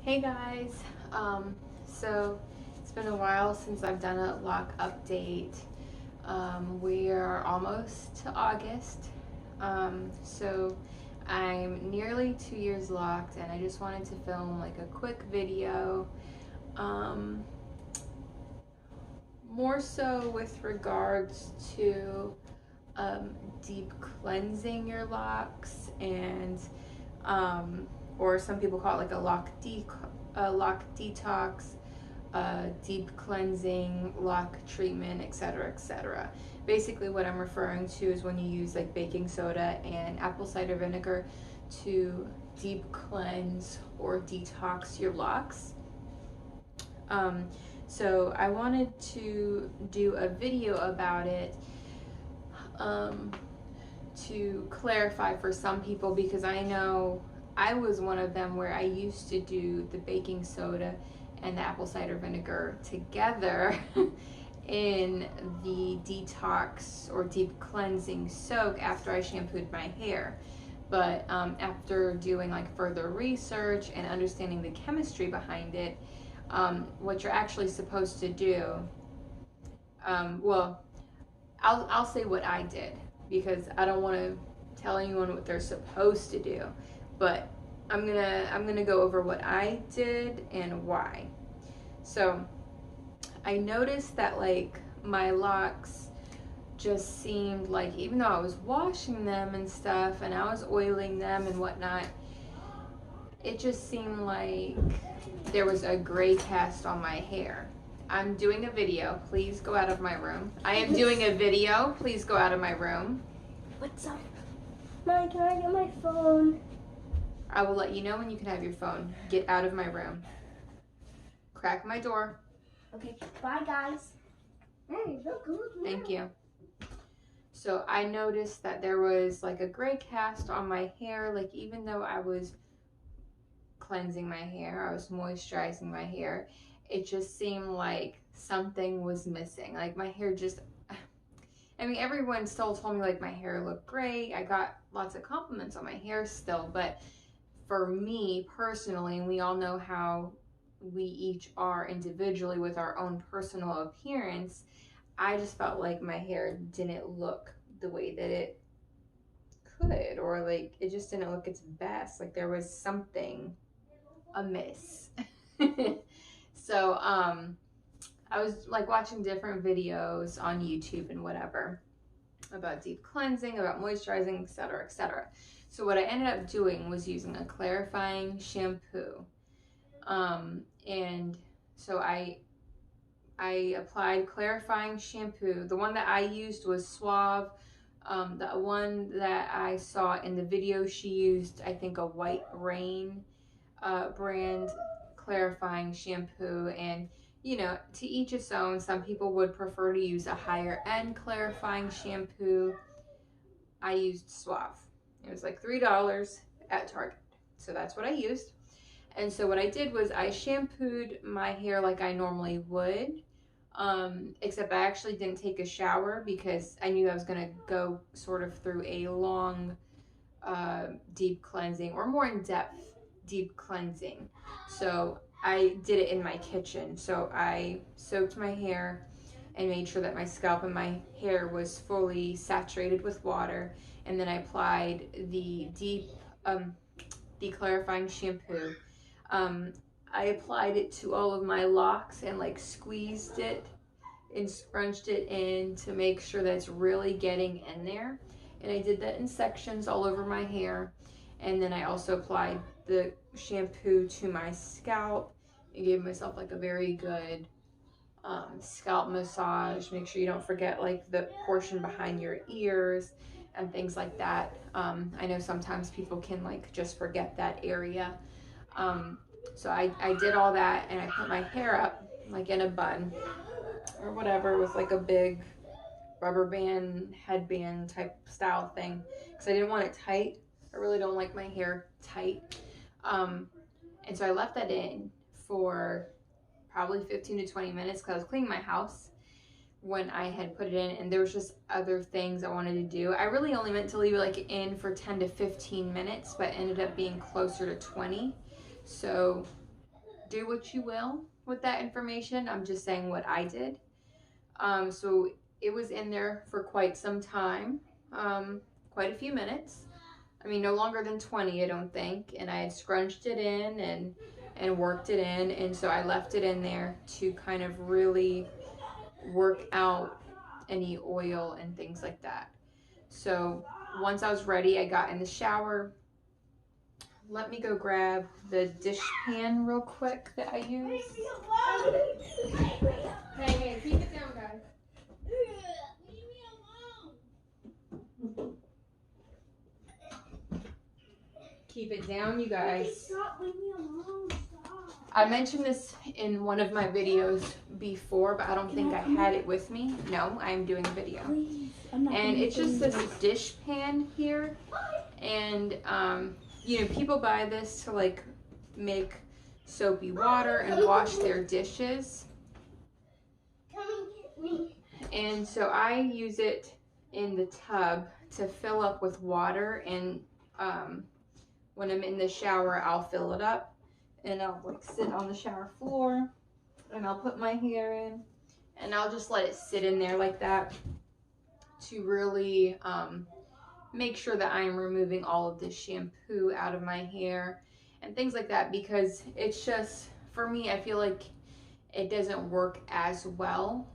Hey guys, so it's been a while since I've done a lock update. We are almost to August, so I'm nearly 2 years locked, and I just wanted to film like a quick video, more so with regards to deep cleansing your locks and or some people call it like a loc detox, deep cleansing, loc treatment, etc., etc. Basically, what I'm referring to is when you use like baking soda and apple cider vinegar to deep cleanse or detox your locks. So I wanted to do a video about it to clarify for some people, because I know I was one of them where I used to do the baking soda and the apple cider vinegar together in the detox or deep cleansing soak after I shampooed my hair. But after doing like further research and understanding the chemistry behind it, what you're actually supposed to do, well, I'll say what I did, because I don't want to tell anyone what they're supposed to do, but I'm gonna go over what I did and why. So I noticed that like my locks just seemed like, even though I was washing them and stuff and I was oiling them and whatnot, it just seemed like there was a gray cast on my hair. I'm doing a video. Please go out of my room. I am doing a video. Please go out of my room. What's up? Mom, can I get my phone? I will let you know when you can have your phone. Get out of my room. Crack my door. Okay, bye guys. Hey, look, look. Thank you. So I noticed that there was like a gray cast on my hair. Like, even though I was cleansing my hair, I was moisturizing my hair, it just seemed like something was missing. Like my hair just, I mean, everyone still told me like my hair looked great. I got lots of compliments on my hair still, but for me personally, and we all know how we each are individually with our own personal appearance, I just felt like my hair didn't look the way that it could, or like it just didn't look its best. Like there was something amiss. So I was like watching different videos on YouTube and whatever about deep cleansing, about moisturizing, etc., etc. So what I ended up doing was using a clarifying shampoo, and so I applied clarifying shampoo. The one that I used was Suave. The one that I saw in the video, she used, I think, a White Rain brand clarifying shampoo. And you know, to each its own. Some people would prefer to use a higher end clarifying shampoo. I used Suave. It was like $3 at Target, so that's what I used. And so what I did was I shampooed my hair like I normally would, except I actually didn't take a shower because I knew I was going to go sort of through a long deep cleansing, or more in-depth deep cleansing. So I did it in my kitchen. So I soaked my hair and made sure that my scalp and my hair was fully saturated with water, and then I applied the clarifying shampoo. I applied it to all of my locks and like squeezed it and scrunched it in to make sure that it's really getting in there. And I did that in sections all over my hair. And then I also applied the shampoo to my scalp and gave myself like a very good scalp massage. Make sure you don't forget like the portion behind your ears and things like that. I know sometimes people can like just forget that area. So I did all that, and I put my hair up like in a bun or whatever, with like a big rubber band headband type style thing, because I didn't want it tight. I really don't like my hair tight. And so I left that in for probably 15 to 20 minutes because I was cleaning my house when I had put it in, and there was just other things I wanted to do. I really only meant to leave it like in for 10 to 15 minutes, but ended up being closer to 20. So do what you will with that information. I'm just saying what I did. So it was in there for quite some time, quite a few minutes. I mean, no longer than 20, I don't think. And I had scrunched it in and worked it in. And so I left it in there to kind of really work out any oil and things like that. So once I was ready, I got in the shower. Let me go grab the dish pan real quick that I use. Hey, keep it down, guys. Keep it down, you guys. Stop, leave me alone. Stop. I mentioned this in one of my videos before, but I don't think I had it with me. No, I'm doing a video. Please. And it's just this dish pan here. And, you know, people buy this to like make soapy water and wash their dishes. Come and get me. And so I use it in the tub to fill up with water, and when I'm in the shower, I'll fill it up and I'll like sit on the shower floor and I'll put my hair in and I'll just let it sit in there like that to really make sure that I'm removing all of the shampoo out of my hair and things like that, because it's just, for me, I feel like it doesn't work as well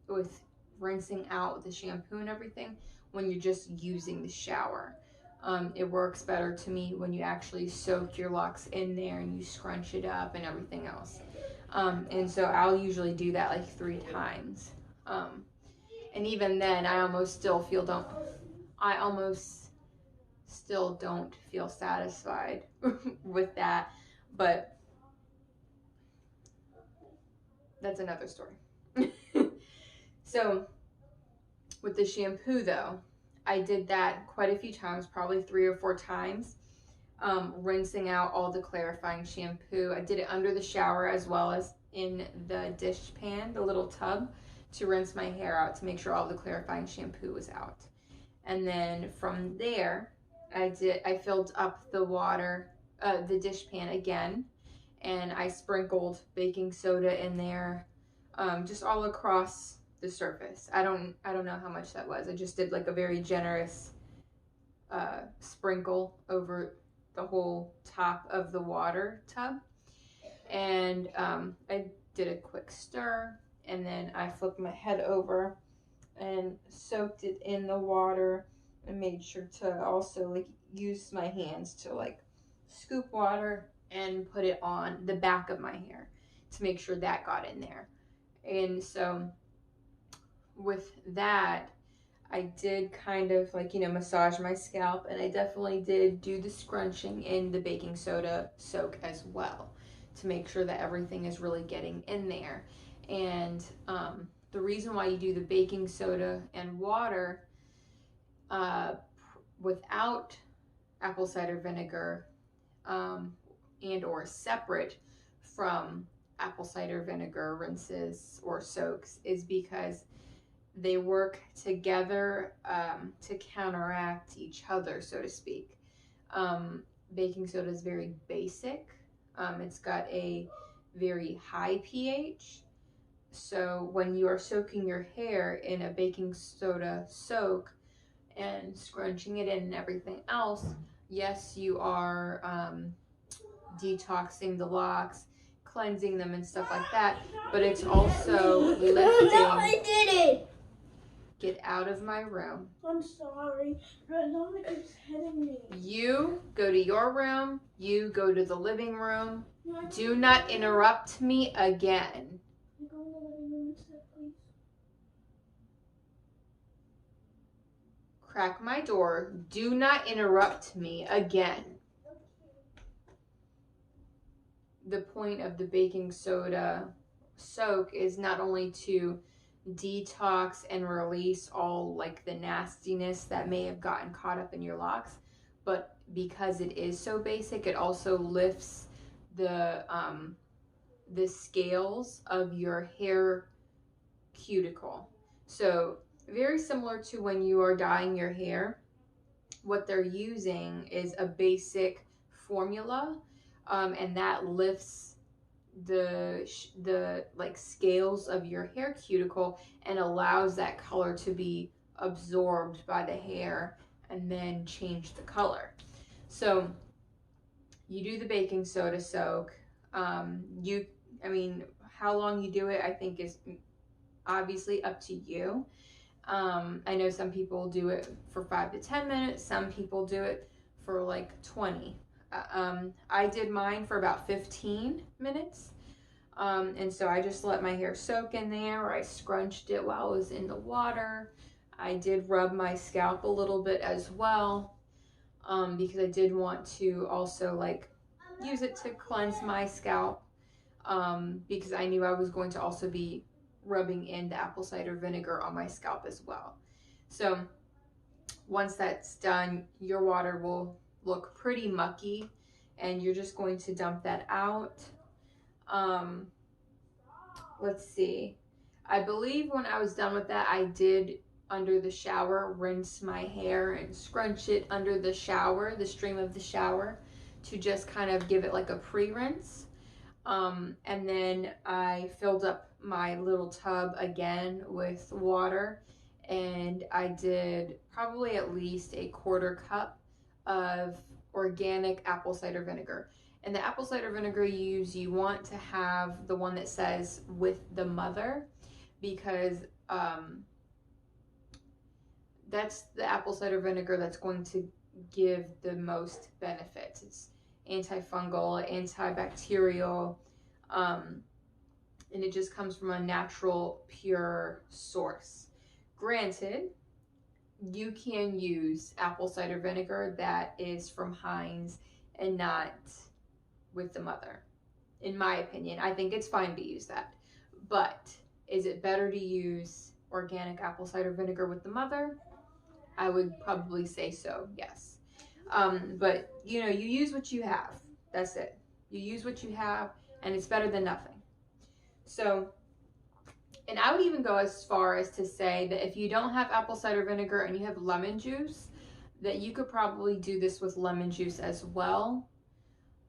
with rinsing out the shampoo and everything when you're just using the shower. It works better to me when you actually soak your locks in there and you scrunch it up and everything else. And so I'll usually do that like 3 times. And even then, I almost still don't feel satisfied with that, but that's another story. So with the shampoo though, I did that quite a few times, probably 3 or 4 times, rinsing out all the clarifying shampoo. I did it under the shower as well as in the dish pan, the little tub, to rinse my hair out to make sure all the clarifying shampoo was out. And then from there, I filled up the water, the dish pan again, and I sprinkled baking soda in there, just all across the surface. I don't know how much that was. I just did like a very generous sprinkle over the whole top of the water tub, and I did a quick stir, and then I flipped my head over and soaked it in the water and made sure to also like use my hands to like scoop water and put it on the back of my hair to make sure that got in there. And so with that, I did kind of like, you know, massage my scalp, and I definitely did do the scrunching in the baking soda soak as well to make sure that everything is really getting in there. And the reason why you do the baking soda and water without apple cider vinegar and or separate from apple cider vinegar rinses or soaks is because they work together to counteract each other, so to speak. Baking soda is very basic. It's got a very high pH. So when you are soaking your hair in a baking soda soak and scrunching it in and everything else, yes, you are detoxing the locks, cleansing them and stuff like that, but it's also lifting. No, I did it. Get out of my room. I'm sorry. Rosana keeps hitting me. You go to your room. You go to the living room. Do not interrupt me again. Go in the living room instead, please. Crack my door. Do not interrupt me again. The point of the baking soda soak is not only to detox and release all like the nastiness that may have gotten caught up in your locks, but because it is so basic, it also lifts the scales of your hair cuticle. So very similar to when you are dyeing your hair, what they're using is a basic formula, and that lifts the like scales of your hair cuticle and allows that color to be absorbed by the hair and then change the color. So you do the baking soda soak. I mean, how long you do it, I think, is obviously up to you. I know some people do it for 5 to 10 minutes. Some people do it for like 20. I did mine for about 15 minutes. And so I just let my hair soak in there, or I scrunched it while it was in the water. I did rub my scalp a little bit as well, because I did want to also like use it to cleanse my scalp, because I knew I was going to also be rubbing in the apple cider vinegar on my scalp as well. So once that's done, your water will look pretty mucky and you're just going to dump that out. Let's see. I believe when I was done with that, I did, under the shower, rinse my hair and scrunch it under the shower, the stream of the shower, to just kind of give it like a pre-rinse. And then I filled up my little tub again with water, and I did probably at least a 1/4 cup of organic apple cider vinegar. And the apple cider vinegar you use, you want to have the one that says with the mother, because that's the apple cider vinegar that's going to give the most benefits. It's antifungal, antibacterial, and it just comes from a natural, pure source. Granted, you can use apple cider vinegar that is from Heinz and not with the mother. In my opinion, I think it's fine to use that. But is it better to use organic apple cider vinegar with the mother? I would probably say so, yes. But you know, you use what you have. That's it. You use what you have, and it's better than nothing. So, and I would even go as far as to say that if you don't have apple cider vinegar and you have lemon juice, that you could probably do this with lemon juice as well.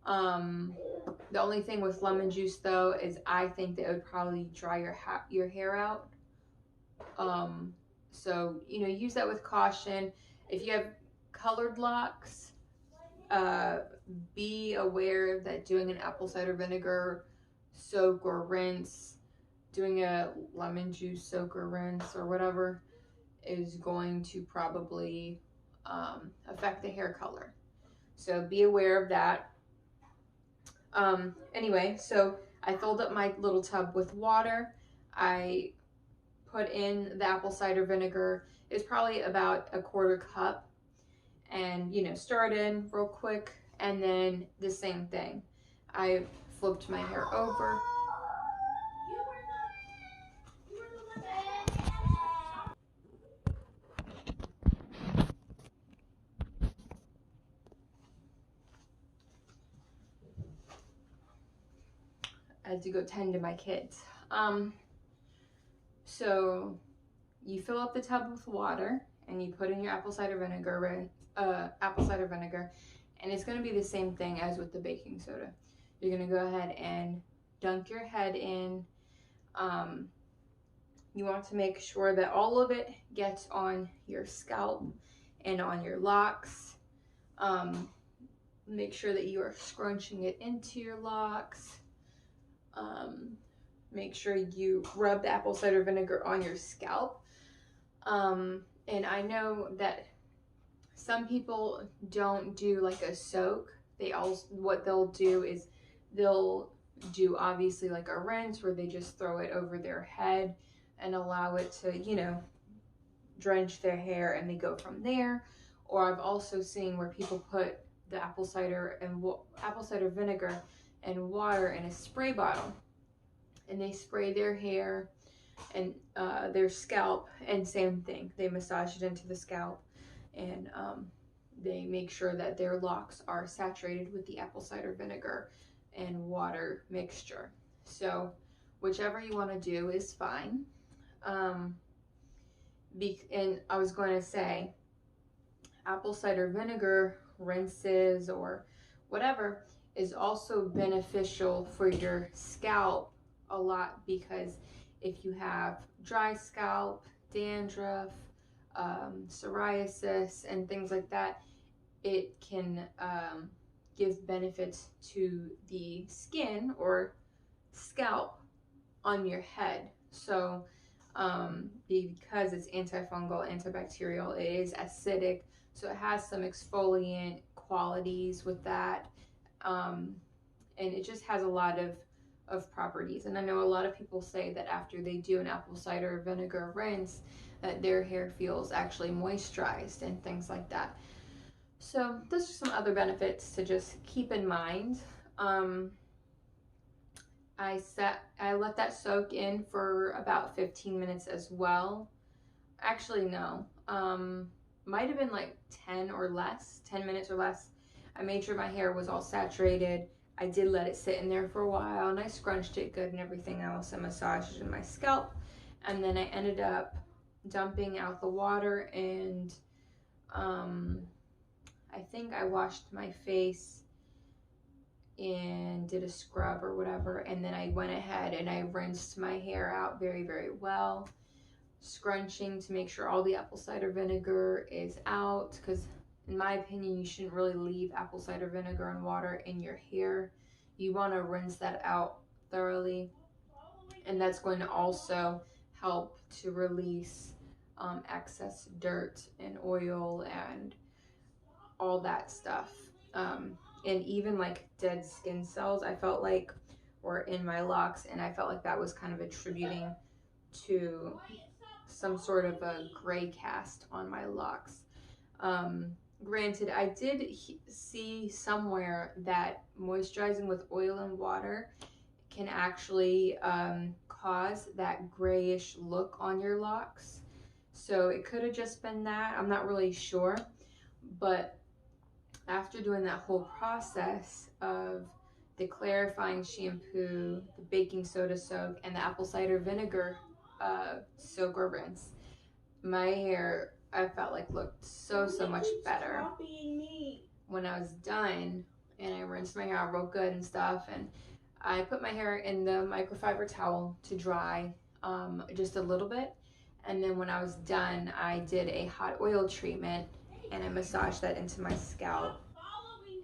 The only thing with lemon juice though is I think that it would probably dry your hair out. So, you know, use that with caution. If you have colored locks, be aware that doing an apple cider vinegar soak or rinse, doing a lemon juice soak or rinse or whatever, is going to probably affect the hair color. So be aware of that. Anyway, so I filled up my little tub with water. I put in the apple cider vinegar. It's probably about a 1/4 cup, and you know, stir it in real quick, and then the same thing. I flipped my hair over. I had to go tend to my kids. So you fill up the tub with water and you put in your apple cider vinegar, and it's going to be the same thing as with the baking soda. You're going to go ahead and dunk your head in. You want to make sure that all of it gets on your scalp and on your locks. Make sure that you are scrunching it into your locks. Make sure you rub the apple cider vinegar on your scalp. And I know that some people don't do like a soak. What they'll do is they'll do obviously like a rinse where they just throw it over their head and allow it to, you know, drench their hair, and they go from there. Or I've also seen where people put the apple cider vinegar and water in a spray bottle, and they spray their hair and their scalp, and same thing, they massage it into the scalp, and they make sure that their locks are saturated with the apple cider vinegar and water mixture. So whichever you want to do is fine. And I was going to say, apple cider vinegar rinses or whatever, is also beneficial for your scalp a lot, because if you have dry scalp, dandruff, psoriasis, and things like that, it can give benefits to the skin or scalp on your head. So because it's antifungal, antibacterial, it is acidic, so it has some exfoliant qualities with that. And it just has a lot of properties. And I know a lot of people say that after they do an apple cider vinegar rinse, that their hair feels actually moisturized and things like that. So those are some other benefits to just keep in mind. I let that soak in for about 15 minutes as well. Actually, no. Might have been like 10 minutes or less. I made sure my hair was all saturated. I did let it sit in there for a while, and I scrunched it good and everything else. I massaged it in my scalp, and then I ended up dumping out the water, and I think I washed my face and did a scrub or whatever, and then I went ahead and I rinsed my hair out very, very well, scrunching to make sure all the apple cider vinegar is out, because in my opinion, you shouldn't really leave apple cider vinegar and water in your hair. You want to rinse that out thoroughly, and that's going to also help to release excess dirt and oil and all that stuff. And even like dead skin cells, I felt like, were in my locks, and I felt like that was kind of attributing to some sort of a gray cast on my locks. Granted, I did see somewhere that moisturizing with oil and water can actually cause that grayish look on your locks. So it could have just been that. I'm not really sure. But after doing that whole process of the clarifying shampoo, the baking soda soak, and the apple cider vinegar soak or rinse, my hair, I felt like, looked so much better when I was done. And I rinsed my hair out real good and stuff, and I put my hair in the microfiber towel to dry just a little bit, and then when I was done, I did a hot oil treatment, and I massaged that into my scalp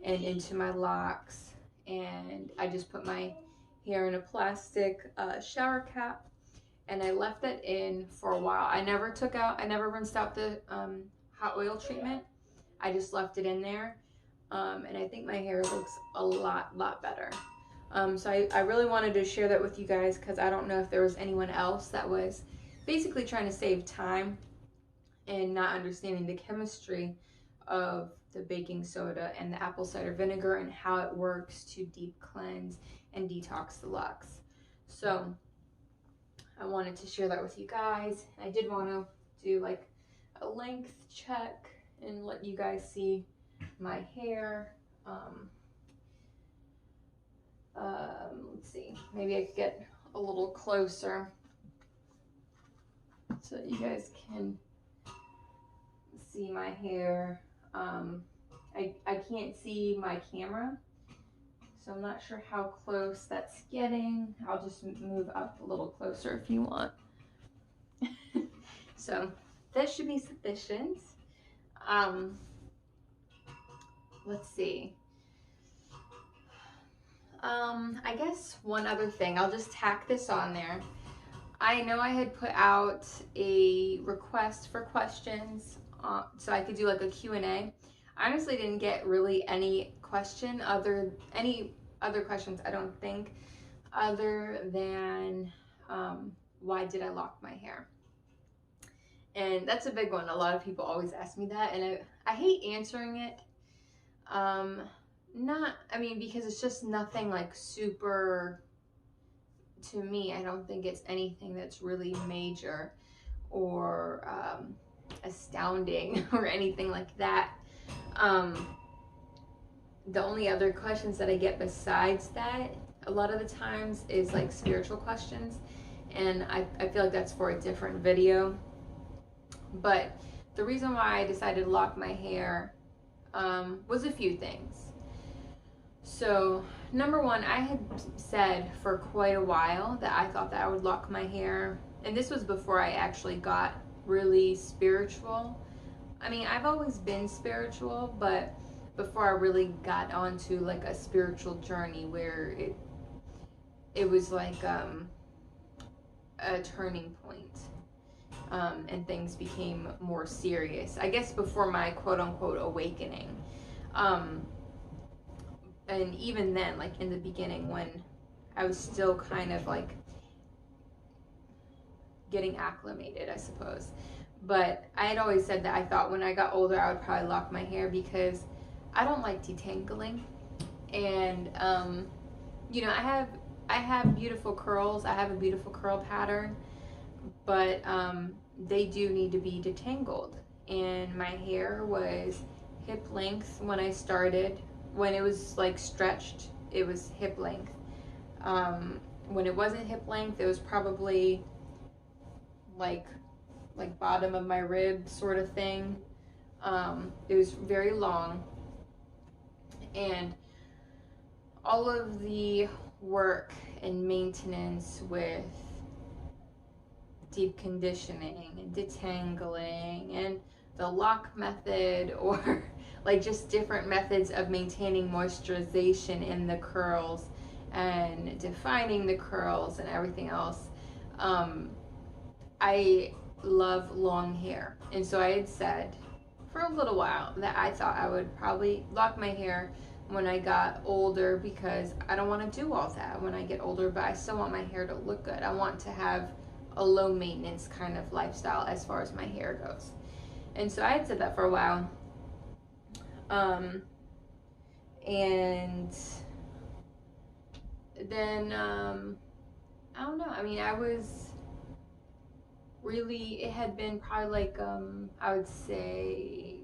and into my locks, and I just put my hair in a plastic shower cap, and I left that in for a while. I never rinsed out the hot oil treatment. I just left it in there, and I think my hair looks a lot better. So I really wanted to share that with you guys, because I don't know if there was anyone else that was basically trying to save time and not understanding the chemistry of the baking soda and the apple cider vinegar and how it works to deep cleanse and detox the locks. So I wanted to share that with you guys. I did want to do like a length check and let you guys see my hair. Let's see, maybe I could get a little closer so that you guys can see my hair. I can't see my camera, so I'm not sure how close that's getting. I'll just move up a little closer if you want. So that should be sufficient. Let's see. I guess one other thing, I'll just tack this on there. I know I had put out a request for questions so I could do like a Q&A. I honestly didn't get really any other questions, I don't think, other than why did I lock my hair? And that's a big one. A lot of people always ask me that, and I hate answering it. Because it's just nothing like super, to me, I don't think it's anything that's really major or astounding or anything like that. The only other questions that I get besides that, a lot of the times, is like spiritual questions, and I feel like that's for a different video. But the reason why I decided to lock my hair was a few things. So, number one, I had said for quite a while that I thought that I would lock my hair. And this was before I actually got really spiritual. I mean, I've always been spiritual, but before I really got onto like a spiritual journey where it was like a turning point, and things became more serious. I guess before my quote unquote awakening. And even then, like in the beginning when I was still kind of like getting acclimated, I suppose. But I had always said that I thought when I got older I would probably lock my hair because I don't like detangling. And you know, I have beautiful curls. I have a beautiful curl pattern, but they do need to be detangled. And my hair was hip length when I started. When it was like stretched, it was hip length. When it wasn't hip length, it was probably like bottom of my rib sort of thing. It was very long, and all of the work and maintenance with deep conditioning and detangling and the lock method, or like just different methods of maintaining moisturization in the curls and defining the curls and everything else. I love long hair, and so I had said for a little while that I thought I would probably lock my hair when I got older because I don't want to do all that when I get older, but I still want my hair to look good. I want to have a low maintenance kind of lifestyle as far as my hair goes. And so I had said that for a while. And then, I don't know. I mean, I was really, it had been probably like, I would say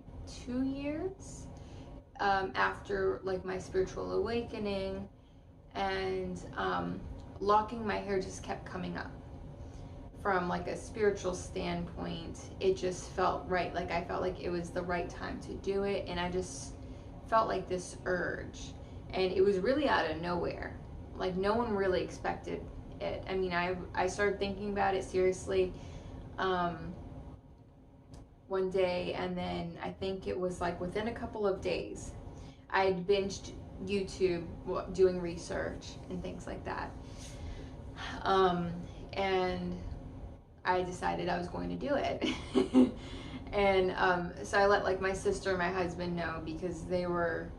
2 years after like my spiritual awakening, and locking my hair just kept coming up. From like a spiritual standpoint, it just felt right. Like I felt like it was the right time to do it, and I just felt like this urge, and it was really out of nowhere. Like no one really expected it. I mean, I started thinking about it seriously one day, and then I think it was like within a couple of days I had binged YouTube doing research and things like that, and I decided I was going to do it. And so I let like my sister and my husband know, because they were,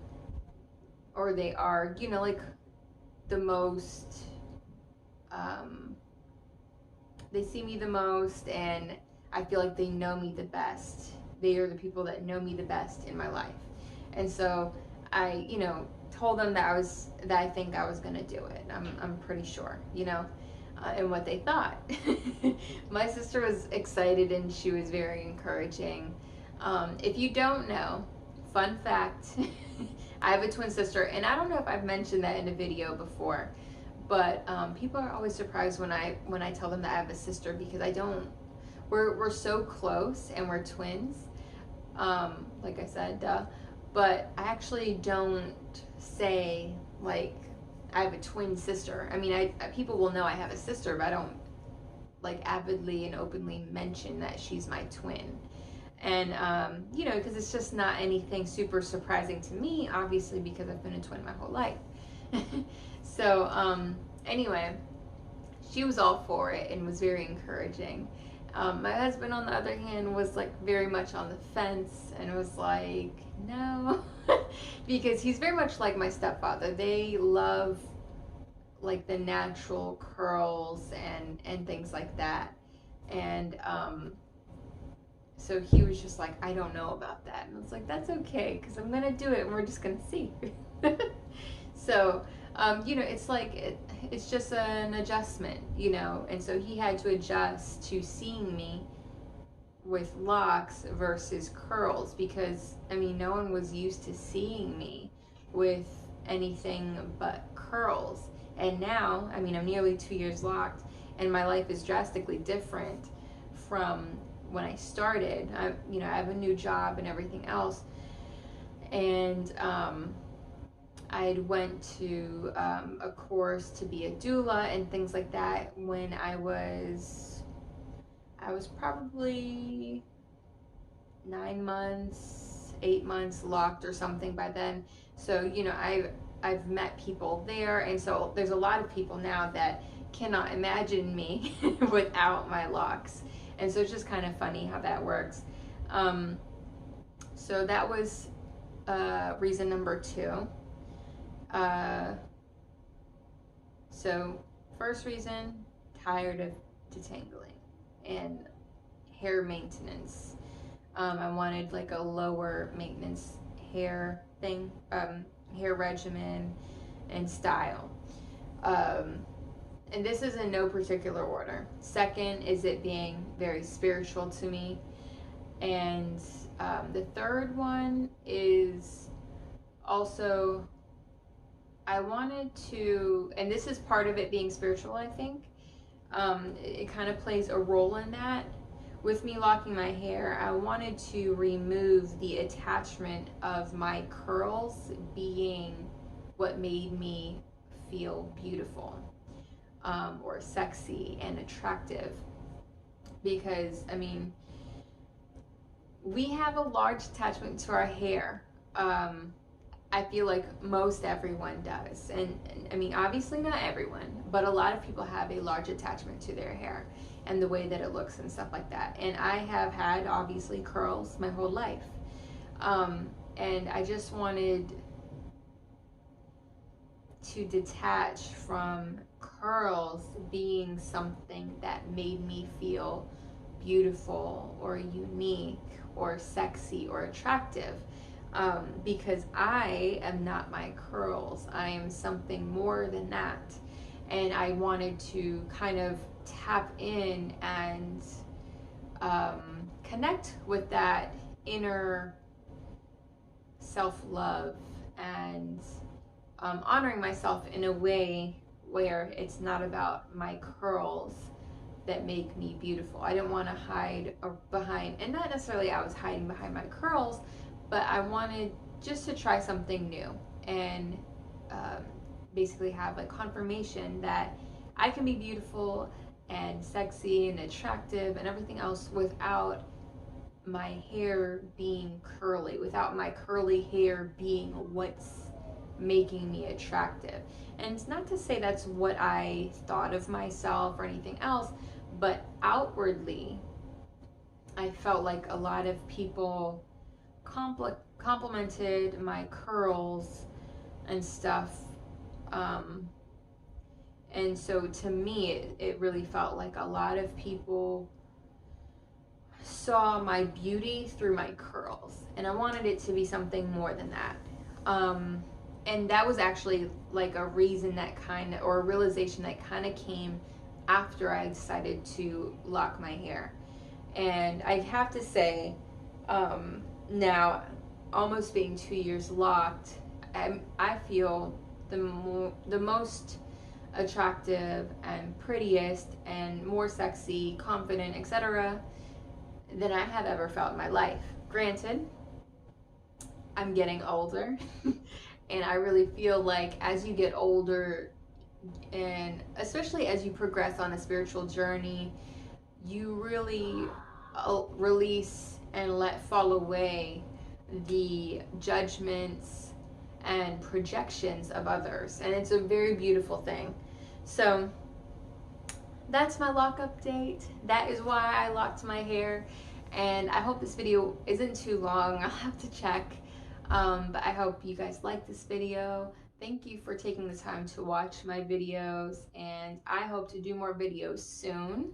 or they are, you know, like the most, they see me the most, and I feel like they know me the best. They are the people that know me the best in my life. And so I, you know, told them that I think I was gonna do it. I'm pretty sure, you know. And what they thought. My sister was excited, and she was very encouraging. If you don't know, fun fact, I have a twin sister, and I don't know if I've mentioned that in a video before, but people are always surprised when I tell them that I have a sister, because I don't. We're so close, and we're twins. Like I said, duh. But I actually don't say like I have a twin sister. I mean, people will know I have a sister, but I don't like avidly and openly mention that she's my twin. And you know, because it's just not anything super surprising to me, obviously, because I've been a twin my whole life. So anyway, she was all for it and was very encouraging. My husband, on the other hand, was like very much on the fence and was like, no, because he's very much like my stepfather. They love like the natural curls and things like that. And so he was just like, I don't know about that. And I was like, that's okay, because I'm gonna do it and we're just gonna see. So you know, it's like it's just an adjustment, you know. And so he had to adjust to seeing me with locks versus curls, because I mean, no one was used to seeing me with anything but curls. And now, I mean, I'm nearly 2 years locked, and my life is drastically different from when I started. You know, I have a new job and everything else, and I had went to a course to be a doula and things like that when I was probably 9 months, 8 months locked or something by then. So, you know, I've met people there, and so there's a lot of people now that cannot imagine me without my locks. And so it's just kind of funny how that works. So that was reason number 2. So first reason, tired of detangling and hair maintenance. I wanted like a lower maintenance hair thing, hair regimen and style. And this is in no particular order. Second is it being very spiritual to me. And the third one is also, I wanted to, and this is part of it being spiritual, I think. It kind of plays a role in that. With me locking my hair, I wanted to remove the attachment of my curls being what made me feel beautiful, or sexy and attractive. Because, I mean, we have a large attachment to our hair. I feel like most everyone does. And I mean, obviously not everyone, but a lot of people have a large attachment to their hair and the way that it looks and stuff like that. And I have had, obviously, curls my whole life. And I just wanted to detach from curls being something that made me feel beautiful or unique or sexy or attractive. Because I am not my curls. I am something more than that. And I wanted to kind of tap in and connect with that inner self-love and honoring myself in a way where it's not about my curls that make me beautiful. I didn't want to hide behind, and not necessarily I was hiding behind my curls, but I wanted just to try something new and basically have like confirmation that I can be beautiful and sexy and attractive and everything else without my hair being curly, without my curly hair being what's making me attractive. And it's not to say that's what I thought of myself or anything else, but outwardly I felt like a lot of people complimented my curls and stuff, and so to me it really felt like a lot of people saw my beauty through my curls, and I wanted it to be something more than that. And that was actually like a reason that kind of, or a realization that kind of came after I decided to lock my hair. And I have to say, now almost being 2 years locked, I feel the most attractive and prettiest and more sexy, confident, etc. than I have ever felt in my life. Granted, I'm getting older and I really feel like as you get older, and especially as you progress on a spiritual journey, you really release and let fall away the judgments and projections of others, and it's a very beautiful thing. So that's my lock update. That is why I locked my hair, and I hope this video isn't too long. I'll have to check, but I hope you guys like this video. Thank you for taking the time to watch my videos, and I hope to do more videos soon.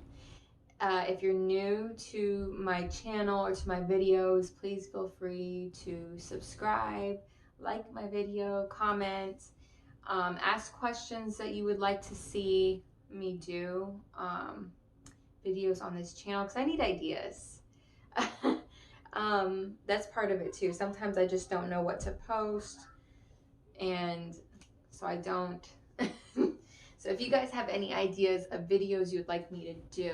If you're new to my channel or to my videos, please feel free to subscribe, like my video, comment, ask questions that you would like to see me do videos on this channel, because I need ideas. That's part of it too. Sometimes I just don't know what to post, and so I don't. So if you guys have any ideas of videos you'd like me to do,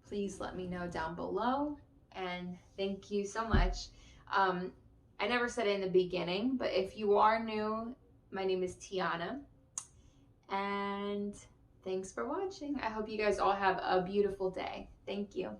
please let me know down below, and thank you so much. I never said it in the beginning, but if you are new My name is Tiana, and thanks for watching. I hope you guys all have a beautiful day. Thank you.